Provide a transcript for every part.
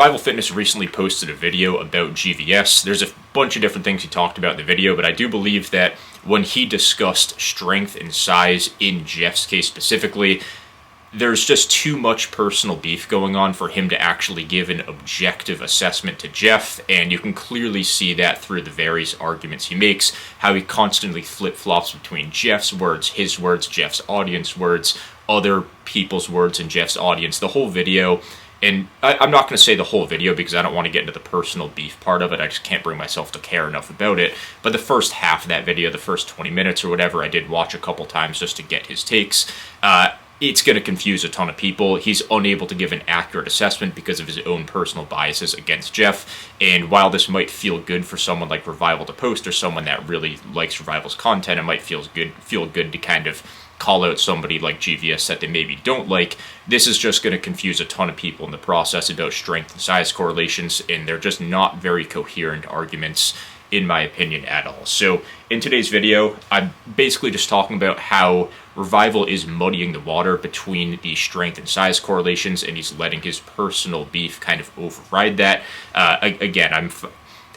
Revival Fitness recently posted a video about GVS. There's a bunch of different things he talked about in the video, but I do believe that when he discussed strength and size in Jeff's case specifically, there's just too much personal beef going on for him to actually give an objective assessment to Jeff, and you can clearly see that through the various arguments he makes, how he constantly flip-flops between Jeff's words, his words, Jeff's audience words, other people's words in Jeff's audience. The whole video, and I'm not going to say the whole video because I don't want to get into the personal beef part of it. I just can't bring myself to care enough about it. But the first half of that video, the first 20 minutes or whatever, I did watch a couple times just to get his takes. It's going to confuse a ton of people. He's unable to give an accurate assessment because of his own personal biases against Jeff. And while this might feel good for someone like Revival to post, or someone that really likes Revival's content, it might feel good to kind of call out somebody like GVS that they maybe don't like. This is just going to confuse a ton of people in the process about strength and size correlations, and they're just not very coherent arguments, in my opinion, at all. So in today's video, I'm basically just talking about how Revival is muddying the water between the strength and size correlations, and he's letting his personal beef kind of override that. Again,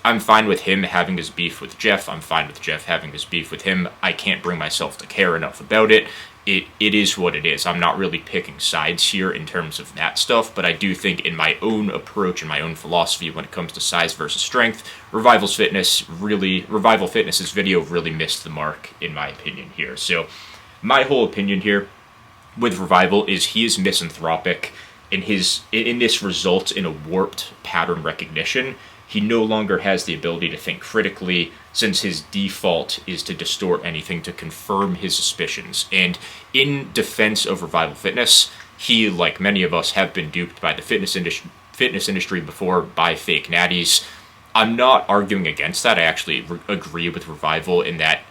I'm fine with him having his beef with Jeff. I'm fine with Jeff having his beef with him. I can't bring myself to care enough about it. It is what it is. I'm not really picking sides here in terms of that stuff, but I do think in my own approach and my own philosophy when it comes to size versus strength, Revival Fitness's video really missed the mark, in my opinion here. So my whole opinion here with Revival is he is misanthropic, and this results in a warped pattern recognition. He no longer has the ability to think critically, since his default is to distort anything to confirm his suspicions. And in defense of Revival Fitness, he, like many of us, have been duped by the fitness industry before by fake natties. I'm not arguing against that. I actually agree with Revival in that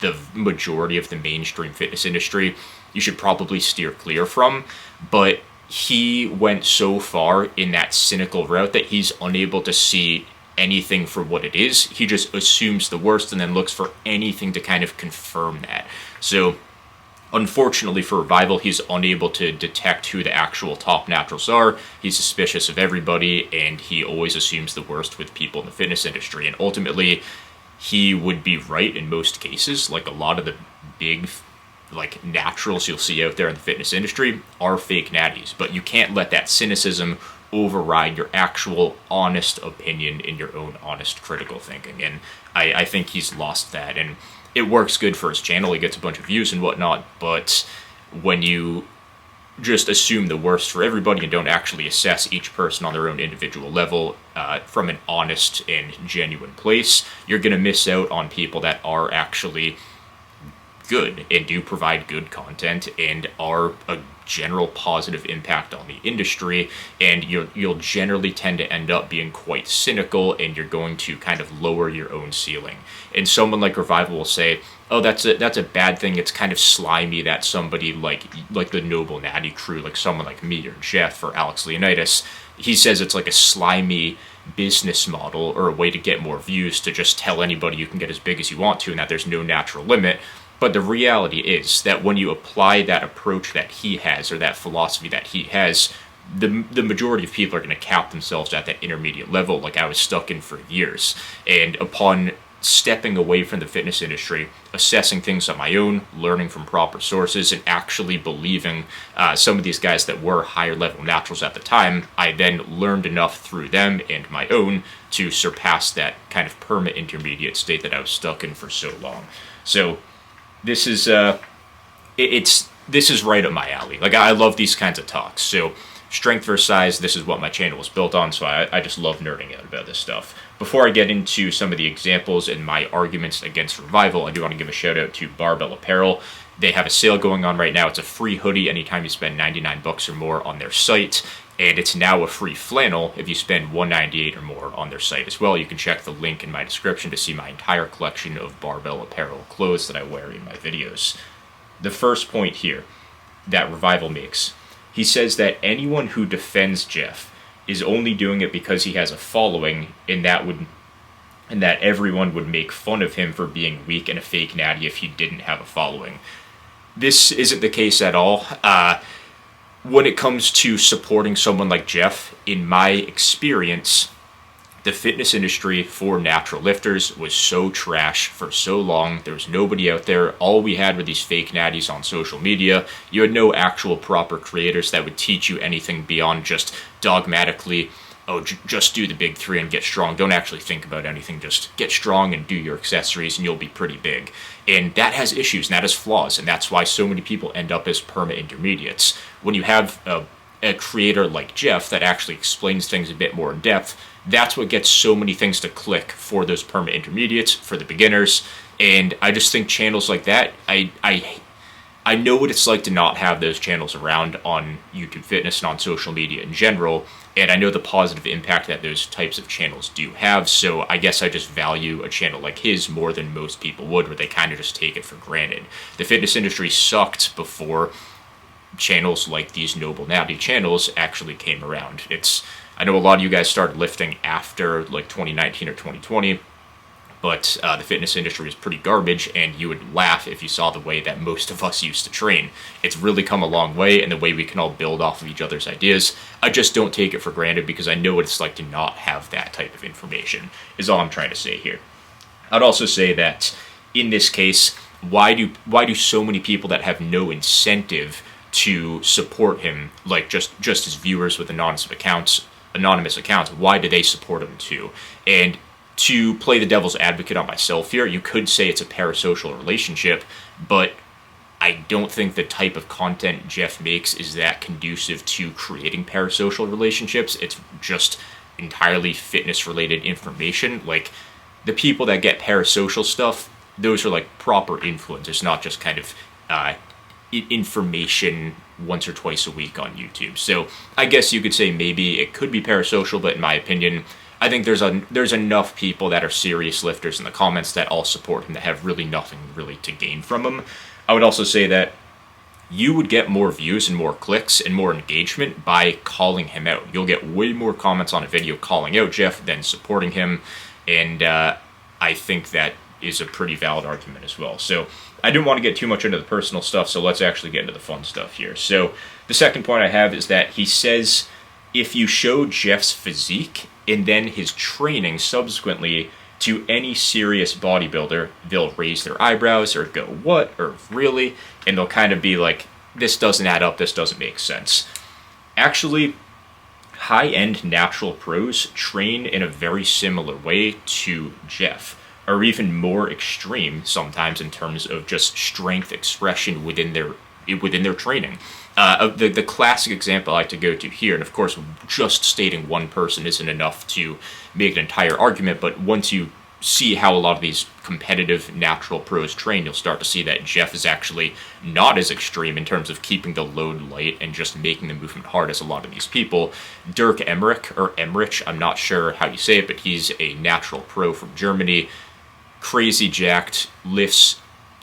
the majority of the mainstream fitness industry you should probably steer clear from, but he went so far in that cynical route that he's unable to see anything for what it is. He just assumes the worst and then looks for anything to kind of confirm that. So unfortunately for Revival, he's unable to detect who the actual top naturals are. He's suspicious of everybody, and he always assumes the worst with people in the fitness industry. And ultimately, he would be right in most cases. Like, a lot of the big naturals you'll see out there in the fitness industry are fake natties, but you can't let that cynicism override your actual honest opinion in your own honest critical thinking. And I think he's lost that, and it works good for his channel. He gets a bunch of views and whatnot, but when you just assume the worst for everybody and don't actually assess each person on their own individual level from an honest and genuine place, you're going to miss out on people that are actually good and do provide good content and are a general positive impact on the industry, and you'll generally tend to end up being quite cynical, and you're going to kind of lower your own ceiling. And someone like Revival will say, oh, that's a bad thing, it's kind of slimy that somebody like the Noble Natty crew, like someone like me or Jeff or Alex Leonidas, he says it's like a slimy business model or a way to get more views to just tell anybody you can get as big as you want to and that there's no natural limit. But the reality is that when you apply that approach that he has, or that philosophy that he has, the majority of people are going to cap themselves at that intermediate level, like I was stuck in for years. And upon stepping away from the fitness industry, assessing things on my own, learning from proper sources, and actually believing some of these guys that were higher level naturals at the time, I then learned enough through them and my own to surpass that kind of perma intermediate state that I was stuck in for so long. So this is this is right up my alley. Like, I love these kinds of talks. So strength versus size, this is what my channel was built on, so I just love nerding out about this stuff. Before I get into some of the examples and my arguments against Revival, I do want to give a shout out to Barbell Apparel. They have a sale going on right now. It's a free hoodie anytime you spend $99 or more on their site, and it's now a free flannel if you spend $198 or more on their site as well. You can check the link in my description to see my entire collection of Barbell Apparel clothes that I wear in my videos. The first point here that Revival makes, he says that anyone who defends Jeff is only doing it because he has a following, and that everyone would make fun of him for being weak and a fake natty if he didn't have a following. This isn't the case at all. when it comes to supporting someone like Jeff, in my experience, the fitness industry for natural lifters was so trash for so long. There was nobody out there. All we had were these fake natties on social media. You had no actual proper creators that would teach you anything beyond just dogmatically, oh, just do the big three and get strong. Don't actually think about anything. Just get strong and do your accessories and you'll be pretty big. And that has issues and that has flaws. And that's why so many people end up as perma intermediates. When you have a creator like Jeff that actually explains things a bit more in depth, that's what gets so many things to click for those perma intermediates, for the beginners. And I just think channels like that, I know what it's like to not have those channels around on YouTube Fitness and on social media in general, and I know the positive impact that those types of channels do have, so I guess I just value a channel like his more than most people would, where they kind of just take it for granted. The fitness industry sucked before channels like these Noble Natty channels actually came around. I know a lot of you guys started lifting after like 2019 or 2020, but the fitness industry was pretty garbage, and you would laugh if you saw the way that most of us used to train. It's really come a long way, and the way we can all build off of each other's ideas. I just don't take it for granted because I know what it's like to not have that type of information, is all I'm trying to say here. I'd also say that in this case, why do so many people that have no incentive to support him, like just as viewers with anonymous accounts, why do they support him too? And to play the devil's advocate on myself here, you could say it's a parasocial relationship, but I don't think the type of content Jeff makes is that conducive to creating parasocial relationships. It's just entirely fitness-related information. Like, the people that get parasocial stuff, those are like proper influencers, not just kind of information once or twice a week on YouTube. So I guess you could say maybe it could be parasocial, but in my opinion, I think there's enough people that are serious lifters in the comments that all support him that have really nothing really to gain from him. I would also say that you would get more views and more clicks and more engagement by calling him out. You'll get way more comments on a video calling out Jeff than supporting him, and I think that is a pretty valid argument as well. So I didn't want to get too much into the personal stuff, so let's actually get into the fun stuff here. So the second point I have is that he says if you show Jeff's physique and then his training subsequently to any serious bodybuilder, they'll raise their eyebrows or go, what, or really? And they'll kind of be like, this doesn't add up, this doesn't make sense. Actually, high-end natural pros train in a very similar way to Jeff, or even more extreme sometimes in terms of just strength expression within their training. The classic example I like to go to here, and of course just stating one person isn't enough to make an entire argument, but once you see how a lot of these competitive natural pros train, you'll start to see that Jeff is actually not as extreme in terms of keeping the load light and just making the movement hard as a lot of these people. Dirk Emmerich, or Emmerich, I'm not sure how you say it, but he's a natural pro from Germany, crazy jacked, lifts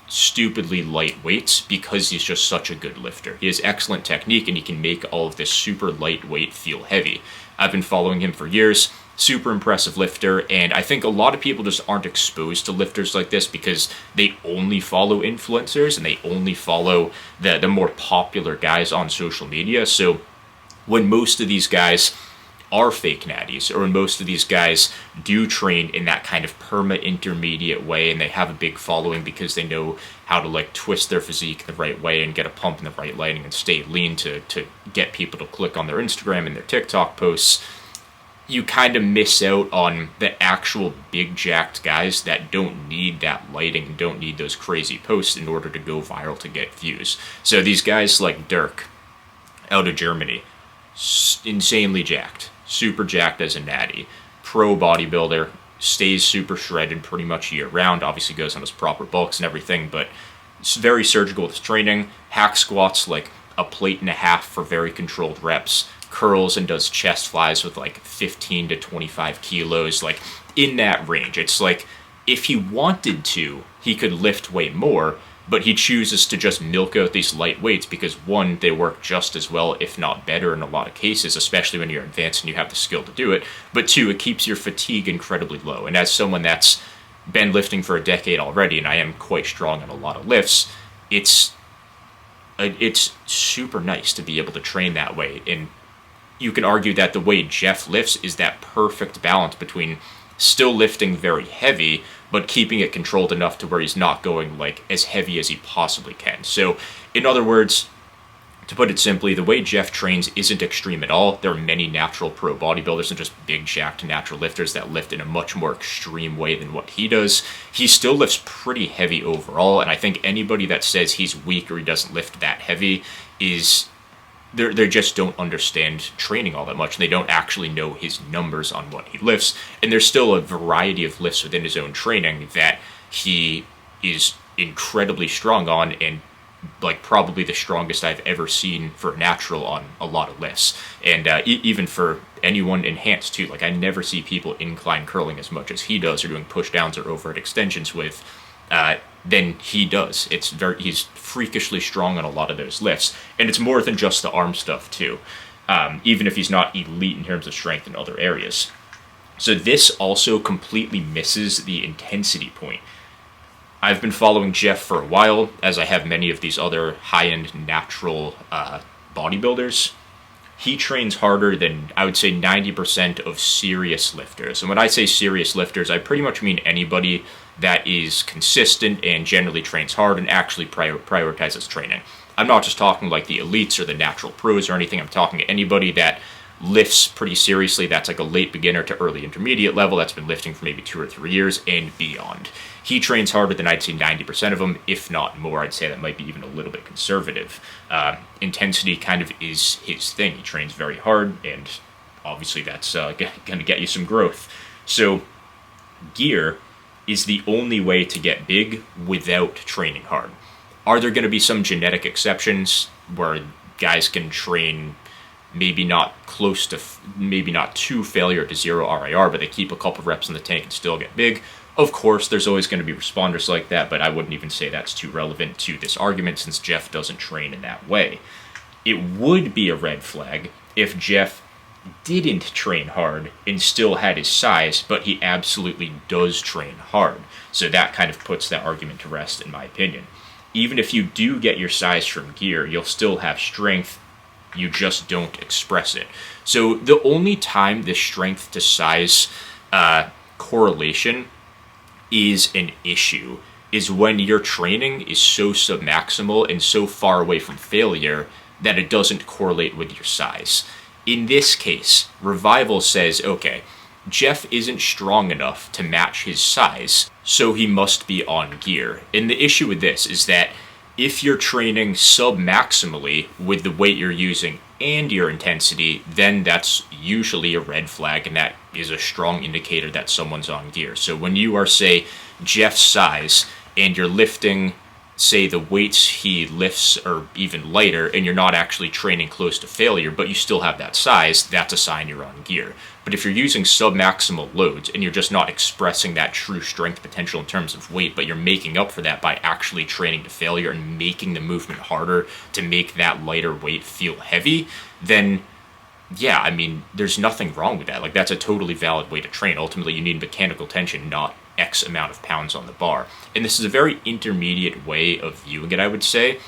stupidly light weights because he's just such a good lifter. He has excellent technique and he can make all of this super lightweight feel heavy. I've been following him for years. Super impressive lifter, and I think a lot of people just aren't exposed to lifters like this because they only follow influencers and they only follow the more popular guys on social media. So when most of these guys are fake natties, or when most of these guys do train in that kind of perma-intermediate way and they have a big following because they know how to like twist their physique the right way and get a pump in the right lighting and stay lean to get people to click on their Instagram and their TikTok posts, you kind of miss out on the actual big jacked guys that don't need that lighting and don't need those crazy posts in order to go viral to get views. So these guys like Dirk out of Germany, insanely jacked, super jacked as a natty, pro bodybuilder, stays super shredded pretty much year round, obviously goes on his proper bulks and everything, but it's very surgical with his training, hack squats like a plate and a half for very controlled reps, curls and does chest flies with like 15 to 25 kilos, like in that range. It's like if he wanted to, he could lift way more, but he chooses to just milk out these light weights because one, they work just as well, if not better in a lot of cases, especially when you're advanced and you have the skill to do it, but two, it keeps your fatigue incredibly low. And as someone that's been lifting for a decade already, and I am quite strong on a lot of lifts, it's it's super nice to be able to train that way. And you can argue that the way Jeff lifts is that perfect balance between still lifting very heavy, but keeping it controlled enough to where he's not going like as heavy as he possibly can. So in other words, to put it simply, the way Jeff trains isn't extreme at all. There are many natural pro bodybuilders and just big jacked natural lifters that lift in a much more extreme way than what he does. He still lifts pretty heavy overall, and I think anybody that says he's weak or he doesn't lift that heavy is they just don't understand training all that much. They don't actually know his numbers on what he lifts, and there's still a variety of lifts within his own training that he is incredibly strong on, and like probably the strongest I've ever seen for a natural on a lot of lifts. And even for anyone enhanced too, like I never see people incline curling as much as he does or doing push downs or overhead extensions with than he does. He's freakishly strong on a lot of those lifts, and it's more than just the arm stuff too, even if he's not elite in terms of strength in other areas. So this also completely misses the intensity point. I've been following Jeff for a while, as I have many of these other high-end natural bodybuilders. He trains harder than, I would say, 90% of serious lifters. And when I say serious lifters, I pretty much mean anybody that is consistent and generally trains hard and actually prioritizes training. I'm not just talking like the elites or the natural pros or anything. I'm talking to anybody that lifts pretty seriously, that's like a late beginner to early intermediate level, that's been lifting for maybe 2 or 3 years and beyond. He trains harder than I'd say 90% of them, if not more. I'd say that might be even a little bit conservative. Intensity kind of is his thing. He trains very hard, and obviously that's going to get you some growth. So gear is the only way to get big without training hard. Are there going to be some genetic exceptions where guys can train maybe not to failure to zero RIR, but they keep a couple reps in the tank and still get big? Of course, there's always going to be responders like that, but I wouldn't even say that's too relevant to this argument since Jeff doesn't train in that way. It would be a red flag if Jeff didn't train hard and still had his size, but he absolutely does train hard. So that kind of puts that argument to rest, in my opinion. Even if you do get your size from gear, you'll still have strength. You just don't express it. So the only time the strength to size correlation is an issue is when your training is so submaximal and so far away from failure that it doesn't correlate with your size. In this case, Revival says, okay, Jeff isn't strong enough to match his size, so he must be on gear. And the issue with this is that if you're training sub-maximally with the weight you're using and your intensity, then that's usually a red flag, and that is a strong indicator that someone's on gear. So when you are, say, Jeff's size, and you're lifting, say, the weights he lifts are even lighter, and you're not actually training close to failure, but you still have that size, that's a sign you're on gear. But if you're using sub-maximal loads, and you're just not expressing that true strength potential in terms of weight, but you're making up for that by actually training to failure and making the movement harder to make that lighter weight feel heavy, then yeah, I mean, there's nothing wrong with that. Like, that's a totally valid way to train. Ultimately, you need mechanical tension, not X amount of pounds on the bar. And this is a very intermediate way of viewing it, I would say.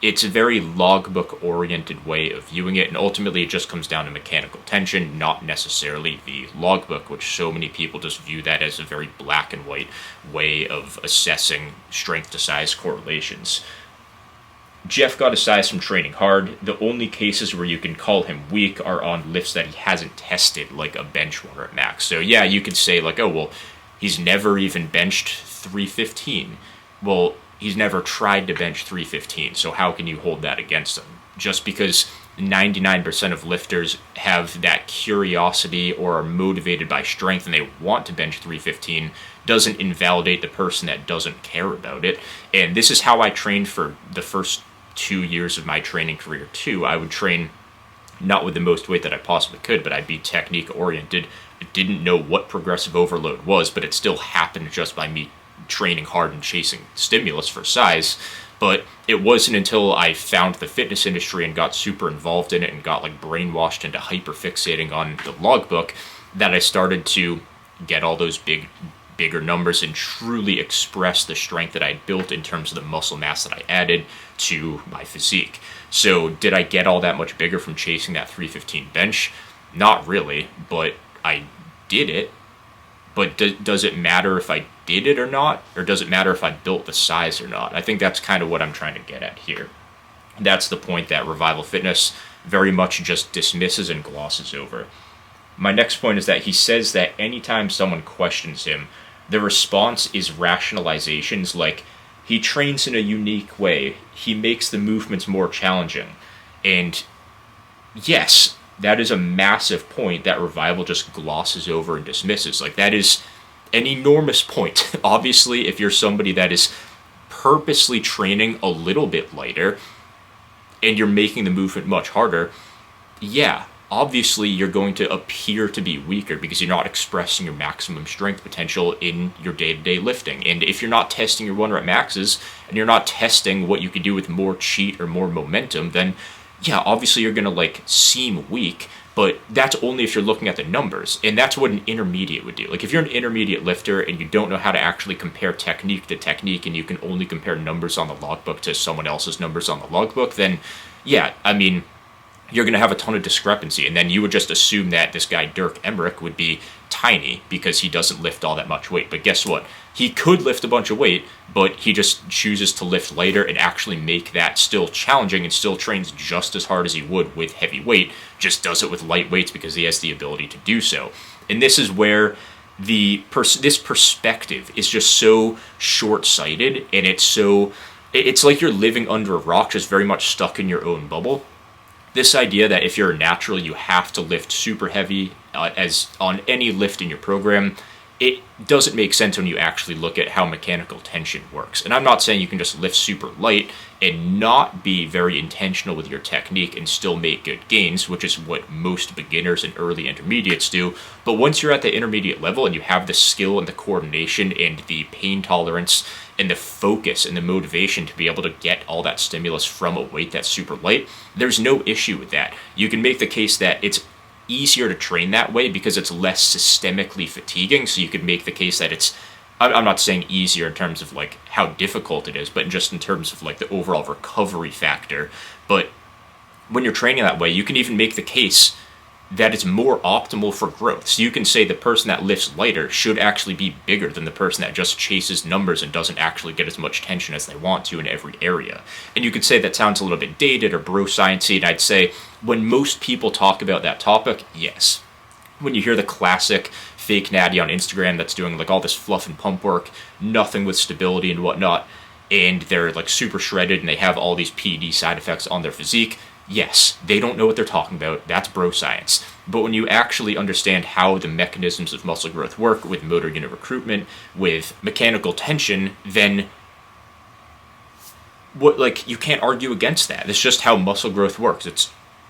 It's a very logbook-oriented way of viewing it, and ultimately it just comes down to mechanical tension, not necessarily the logbook, which so many people just view that as a very black and white way of assessing strength to size correlations. Jeff got his size from training hard. The only cases where you can call him weak are on lifts that he hasn't tested, like a bench warmer at max. So yeah, you could say like, oh, well, he's never even benched 315. Well, he's never tried to bench 315, so how can you hold that against him? Just because 99% of lifters have that curiosity or are motivated by strength and they want to bench 315 doesn't invalidate the person that doesn't care about it. And this is how I trained for the first 2 years of my training career too. I would train not with the most weight that I possibly could, but I'd be technique oriented. I didn't know what progressive overload was, but it still happened just by me training hard and chasing stimulus for size. But it wasn't until I found the fitness industry and got super involved in it and got like brainwashed into hyper fixating on the logbook that I started to get all those big bigger numbers and truly express the strength that I built in terms of the muscle mass that I added to my physique. So did I get all that much bigger from chasing that 315 bench? Not really, but I did it. But does it matter if I did it or not? Or does it matter if I built the size or not? I think that's kind of what I'm trying to get at here. That's the point that Revival Fitness very much just dismisses and glosses over. My next point is that he says that anytime someone questions him, the response is rationalizations like, he trains in a unique way, he makes the movements more challenging. And yes, that is a massive point that Revival just glosses over and dismisses. Like, that is an enormous point. Obviously, if you're somebody that is purposely training a little bit lighter and you're making the movement much harder, yeah, obviously you're going to appear to be weaker because you're not expressing your maximum strength potential in your day-to-day lifting. And if you're not testing your 1 rep maxes and you're not testing what you could do with more cheat or more momentum, then yeah, obviously you're going to like seem weak, but that's only if you're looking at the numbers. And that's what an intermediate would do. Like, if you're an intermediate lifter and you don't know how to actually compare technique to technique and you can only compare numbers on the logbook to someone else's numbers on the logbook, then yeah, I mean, you're going to have a ton of discrepancy. And then you would just assume that this guy, Dirk Emmerich, would be tiny because he doesn't lift all that much weight. But guess what? He could lift a bunch of weight, but he just chooses to lift lighter and actually make that still challenging and still trains just as hard as he would with heavy weight, just does it with light weights because he has the ability to do so. And this is where this perspective is just so short-sighted, and it's like you're living under a rock, just very much stuck in your own bubble. This idea that if you're a natural, you have to lift super heavy as on any lift in your program, it doesn't make sense when you actually look at how mechanical tension works. And I'm not saying you can just lift super light and not be very intentional with your technique and still make good gains, which is what most beginners and early intermediates do. But once you're at the intermediate level and you have the skill and the coordination and the pain tolerance and the focus and the motivation to be able to get all that stimulus from a weight that's super light, there's no issue with that. You can make the case that it's easier to train that way because it's less systemically fatiguing, so you could make the case that it's, I'm not saying easier in terms of like how difficult it is, but just in terms of like the overall recovery factor. But when you're training that way, you can even make the case that it's more optimal for growth. So you can say the person that lifts lighter should actually be bigger than the person that just chases numbers and doesn't actually get as much tension as they want to in every area. And you could say that sounds a little bit dated or bro sciencey, and I'd say when most people talk about that topic, yes. When you hear the classic fake natty on Instagram that's doing like all this fluff and pump work, nothing with stability and whatnot, and they're like super shredded and they have all these PED side effects on their physique, yes, they don't know what they're talking about. That's bro science. But when you actually understand how the mechanisms of muscle growth work with motor unit recruitment, with mechanical tension, then you can't argue against that. It's just how muscle growth works.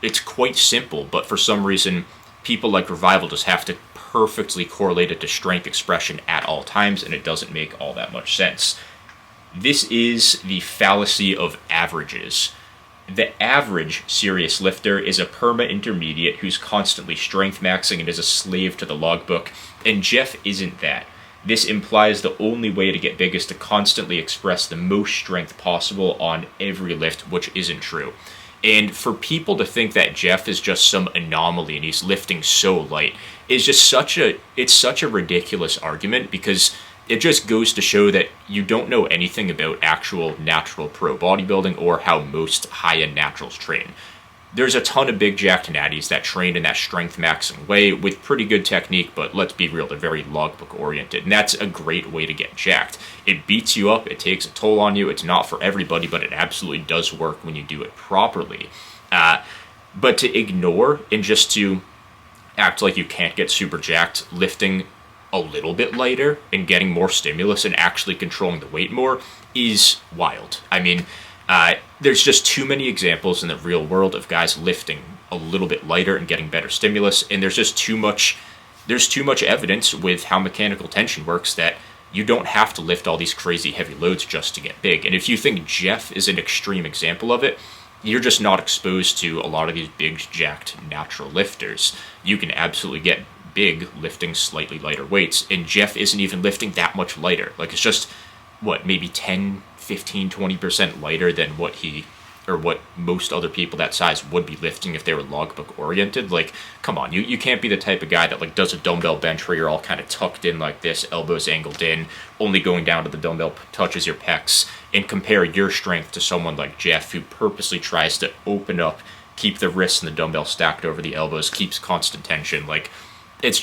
It's quite simple, but for some reason, people like Revival just have to perfectly correlate it to strength expression at all times, and it doesn't make all that much sense. This is the fallacy of averages. The average serious lifter is a perma-intermediate who's constantly strength maxing and is a slave to the logbook, and Jeff isn't that. This implies the only way to get big is to constantly express the most strength possible on every lift, which isn't true. And for people to think that Jeff is just some anomaly and he's lifting so light is just such a ridiculous argument, because it just goes to show that you don't know anything about actual natural pro bodybuilding or how most high-end naturals train. There's a ton of big jacked natties that train in that strength maxing way with pretty good technique, but let's be real, they're very logbook oriented, and that's a great way to get jacked. It beats you up, it takes a toll on you, it's not for everybody, but it absolutely does work when you do it properly. But to ignore and just to act like you can't get super jacked lifting a little bit lighter and getting more stimulus and actually controlling the weight more is wild. I mean, there's just too many examples in the real world of guys lifting a little bit lighter and getting better stimulus, and there's too much evidence with how mechanical tension works that you don't have to lift all these crazy heavy loads just to get big. And if you think Jeff is an extreme example of it, you're just not exposed to a lot of these big jacked natural lifters. You can absolutely get big lifting slightly lighter weights, and Jeff isn't even lifting that much lighter. Like, it's just, what, maybe 10, 15, 20% lighter than what most other people that size would be lifting if they were logbook oriented. Like, come on, you can't be the type of guy that like does a dumbbell bench where you're all kind of tucked in like this, elbows angled in, only going down to the dumbbell touches your pecs, and compare your strength to someone like Jeff, who purposely tries to open up, keep the wrists and the dumbbell stacked over the elbows, keeps constant tension. Like, it's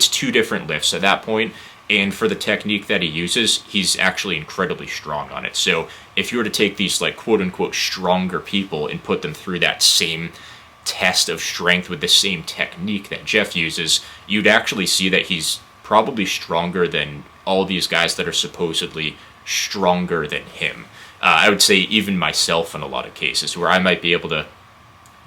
two different lifts at that point. And for the technique that he uses, he's actually incredibly strong on it. So if you were to take these like quote unquote stronger people and put them through that same test of strength with the same technique that Jeff uses, you'd actually see that he's probably stronger than all these guys that are supposedly stronger than him. I would say even myself in a lot of cases, where I might be able to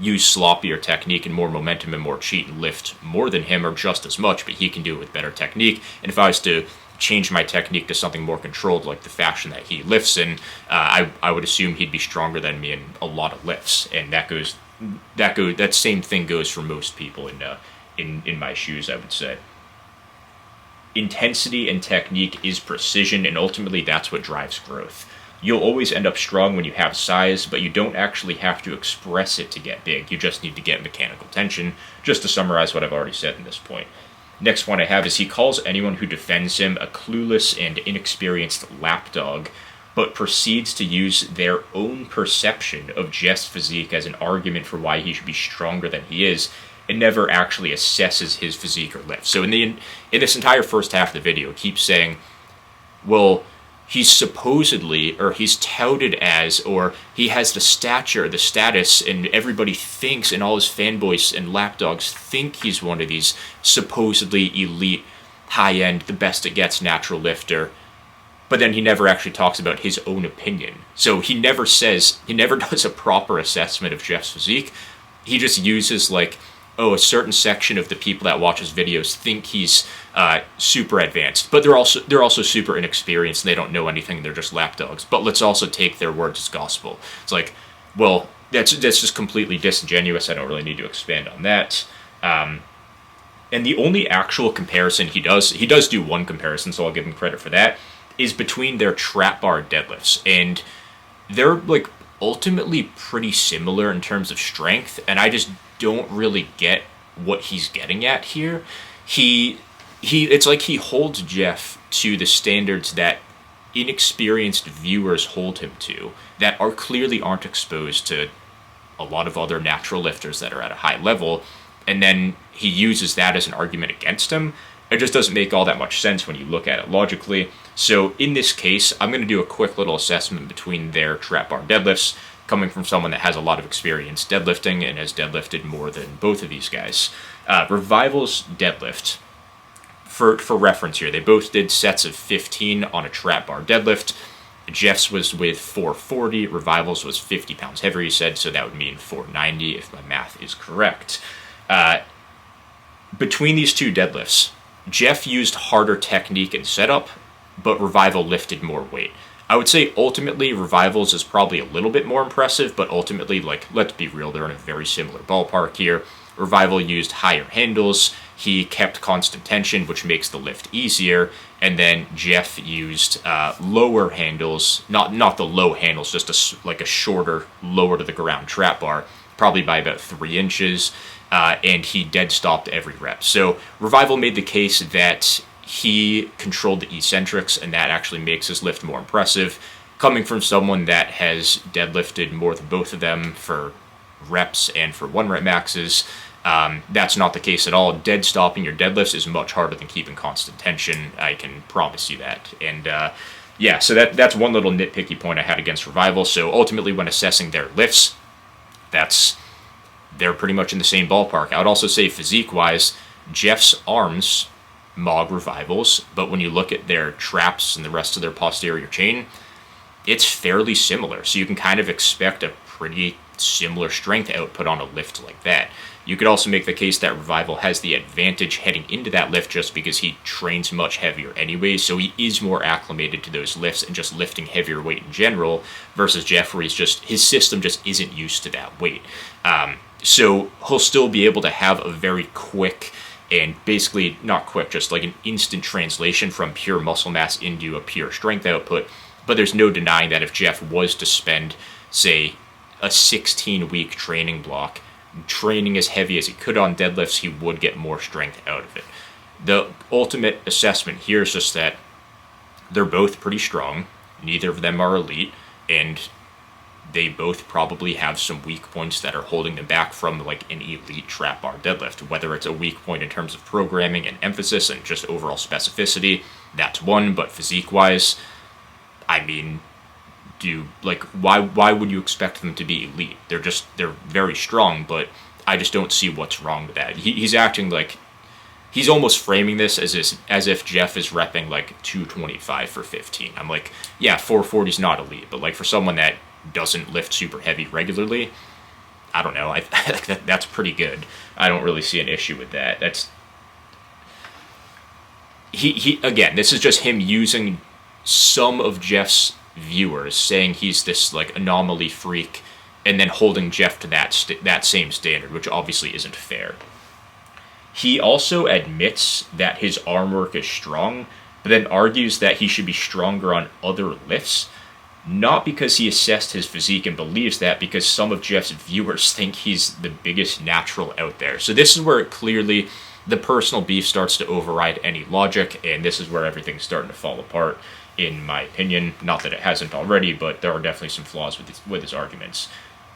use sloppier technique and more momentum and more cheat and lift more than him or just as much, but he can do it with better technique. And if I was to change my technique to something more controlled, like the fashion that he lifts in, I would assume he'd be stronger than me in a lot of lifts. And that same thing goes for most people in my shoes, I would say. Intensity and technique is precision, and ultimately that's what drives growth. You'll always end up strong when you have size, but you don't actually have to express it to get big. You just need to get mechanical tension, just to summarize what I've already said in this point. Next one I have is he calls anyone who defends him a clueless and inexperienced lapdog, but proceeds to use their own perception of Jeff's physique as an argument for why he should be stronger than he is, and never actually assesses his physique or lift. So in this entire first half of the video, it keeps saying, well, he's supposedly, or he's touted as, or he has the stature, the status, and everybody thinks, and all his fanboys and lapdogs think he's one of these supposedly elite, high-end, the best it gets natural lifter. But then he never actually talks about his own opinion. So he never does a proper assessment of Jeff's physique. He just uses like, oh, a certain section of the people that watch his videos think he's super advanced, but they're also super inexperienced and they don't know anything. They're just lapdogs. But let's also take their words as gospel. It's like, well, that's just completely disingenuous. I don't really need to expand on that. And the only actual comparison he does do one comparison, so I'll give him credit for that, is between their trap bar deadlifts, and they're like ultimately pretty similar in terms of strength, and I just don't really get what he's getting at here. It's like he holds Jeff to the standards that inexperienced viewers hold him to, that clearly aren't exposed to a lot of other natural lifters that are at a high level, and then he uses that as an argument against him. It just doesn't make all that much sense when you look at it logically. So in this case, I'm going to do a quick little assessment between their trap bar deadlifts, coming from someone that has a lot of experience deadlifting and has deadlifted more than both of these guys. Revival's deadlift, for reference here, they both did sets of 15 on a trap bar deadlift. Jeff's was with 440, Revival's was 50 pounds heavier, he said, so that would mean 490 if my math is correct. Between these two deadlifts, Jeff used harder technique and setup, but Revival lifted more weight. I would say ultimately Revival's is probably a little bit more impressive, but ultimately, like, let's be real, they're in a very similar ballpark here. Revival used higher handles, he kept constant tension, which makes the lift easier, and then Jeff used lower handles, not the low handles, just a shorter, lower to the ground trap bar, probably by about 3 inches, and he dead stopped every rep. So Revival made the case that he controlled the eccentrics, and that actually makes his lift more impressive. Coming from someone that has deadlifted more than both of them for reps and for 1 rep maxes, that's not the case at all. Dead stopping your deadlifts is much harder than keeping constant tension. I can promise you that. And yeah, so that's one little nitpicky point I had against Revival. So ultimately, when assessing their lifts, they're pretty much in the same ballpark. I would also say physique-wise, Jeff's arms mog Revival's, but when you look at their traps and the rest of their posterior chain, it's fairly similar. So you can kind of expect a pretty similar strength output on a lift like that. You could also make the case that Revival has the advantage heading into that lift just because he trains much heavier anyway, so he is more acclimated to those lifts and just lifting heavier weight in general, versus Jeff, where his system just isn't used to that weight. So he'll still be able to have a very quick and basically, not quick, just like an instant translation from pure muscle mass into a pure strength output. But there's no denying that if Jeff was to spend, say, a 16-week training block training as heavy as he could on deadlifts, he would get more strength out of it. The ultimate assessment here is just that they're both pretty strong. Neither of them are elite, and they both probably have some weak points that are holding them back from like an elite trap bar deadlift. Whether it's a weak point in terms of programming and emphasis and just overall specificity, that's one. But physique-wise, I mean, why would you expect them to be elite? They're very strong, but I just don't see what's wrong with that. He's acting like he's almost framing this as if Jeff is repping like 225 for 15. I'm like, yeah, 440 is not elite, but like for someone that doesn't lift super heavy regularly, I don't know. I think that's pretty good. I don't really see an issue with that. That's he again. This is just him using some of Jeff's viewers saying he's this like anomaly freak, and then holding Jeff to that same standard, which obviously isn't fair. He also admits that his arm work is strong, but then argues that he should be stronger on other lifts, not because he assessed his physique and believes that, because some of Jeff's viewers think he's the biggest natural out there. So this is where clearly the personal beef starts to override any logic, and this is where everything's starting to fall apart, in my opinion. Not that it hasn't already, but there are definitely some flaws with his arguments.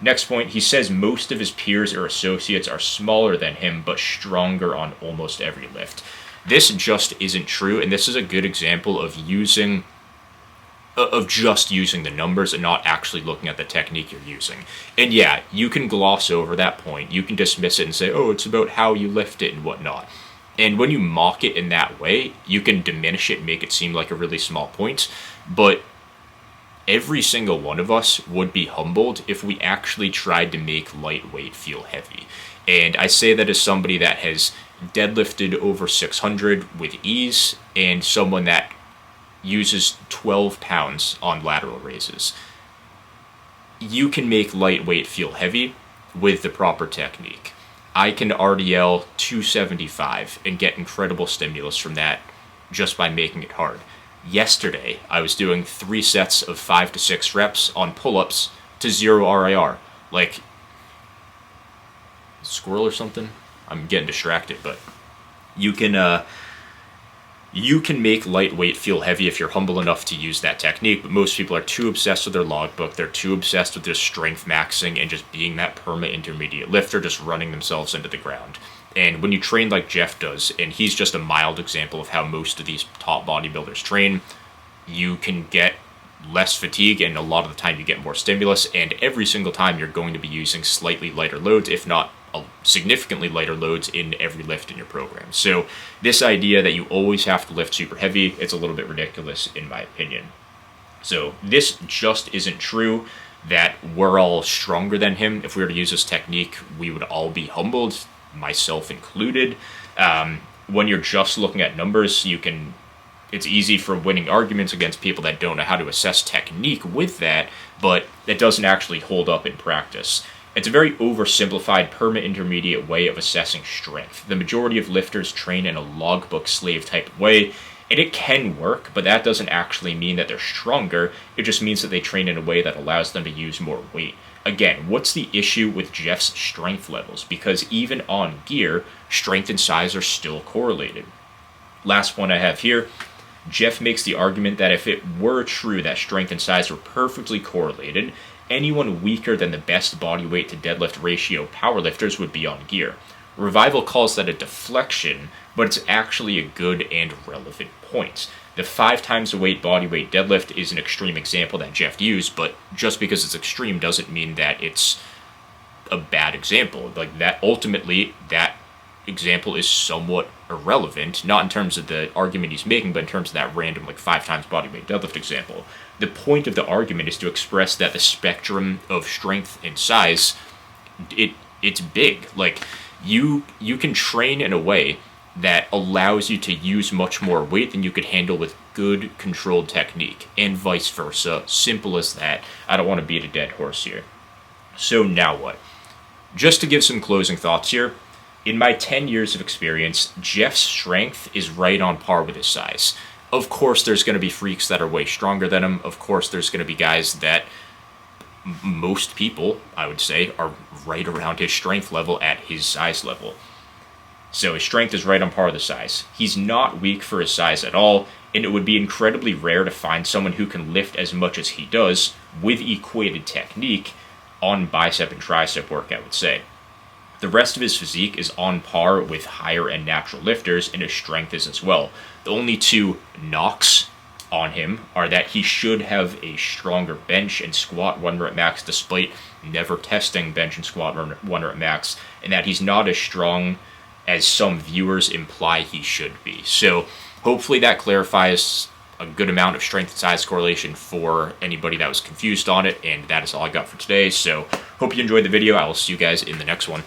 Next point, he says most of his peers or associates are smaller than him, but stronger on almost every lift. This just isn't true, and this is a good example of just using the numbers and not actually looking at the technique you're using. And yeah, you can gloss over that point. You can dismiss it and say, oh, it's about how you lift it and whatnot. And when you mock it in that way, you can diminish it and make it seem like a really small point. But every single one of us would be humbled if we actually tried to make lightweight feel heavy. And I say that as somebody that has deadlifted over 600 with ease, and someone that uses 12 pounds on lateral raises. You can make lightweight feel heavy with the proper technique. I can RDL 275 and get incredible stimulus from that just by making it hard. Yesterday, I was doing 3 sets of 5 to 6 reps on pull-ups to 0 RIR. Like, squirrel or something? I'm getting distracted, but you can make lightweight feel heavy if you're humble enough to use that technique, but most people are too obsessed with their logbook. They're too obsessed with their strength maxing and just being that perma-intermediate lifter, just running themselves into the ground. And when you train like Jeff does, and he's just a mild example of how most of these top bodybuilders train, you can get less fatigue, and a lot of the time you get more stimulus, and every single time you're going to be using slightly lighter loads, if not significantly lighter loads in every lift in your program. So this idea that you always have to lift super heavy, it's a little bit ridiculous in my opinion. So this just isn't true that we're all stronger than him. If we were to use this technique, we would all be humbled, myself included. When you're just looking at numbers, it's easy for winning arguments against people that don't know how to assess technique with that, but it doesn't actually hold up in practice. It's a very oversimplified, perma-intermediate way of assessing strength. The majority of lifters train in a logbook slave type of way, and it can work, but that doesn't actually mean that they're stronger. It just means that they train in a way that allows them to use more weight. Again, what's the issue with Jeff's strength levels? Because even on gear, strength and size are still correlated. Last point I have here, Jeff makes the argument that if it were true that strength and size were perfectly correlated, anyone weaker than the best body weight to deadlift ratio powerlifters would be on gear. Revival calls that a deflection, but it's actually a good and relevant point. The 5 times the weight body weight deadlift is an extreme example that Jeff used, but just because it's extreme doesn't mean that it's a bad example. Like that, ultimately, that example is somewhat irrelevant, not in terms of the argument he's making, but in terms of that random like 5 times body weight deadlift example. The point of the argument is to express that the spectrum of strength and size, it's big. Like you can train in a way that allows you to use much more weight than you could handle with good controlled technique, and vice versa. Simple as that. I don't want to beat a dead horse here. So now what? Just to give some closing thoughts here, In my 10 years of experience, Jeff's strength is right on par with his size. Of course, there's going to be freaks that are way stronger than him. Of course, there's going to be guys that most people, I would say, are right around his strength level at his size level. So his strength is right on par with his size. He's not weak for his size at all, and it would be incredibly rare to find someone who can lift as much as he does with equated technique on bicep and tricep work, I would say. The rest of his physique is on par with higher end natural lifters, and his strength is as well. The only two knocks on him are that he should have a stronger bench and squat 1 rep max despite never testing bench and squat 1 rep max, and that he's not as strong as some viewers imply he should be. So hopefully that clarifies a good amount of strength and size correlation for anybody that was confused on it, and that is all I got for today. So hope you enjoyed the video. I will see you guys in the next one.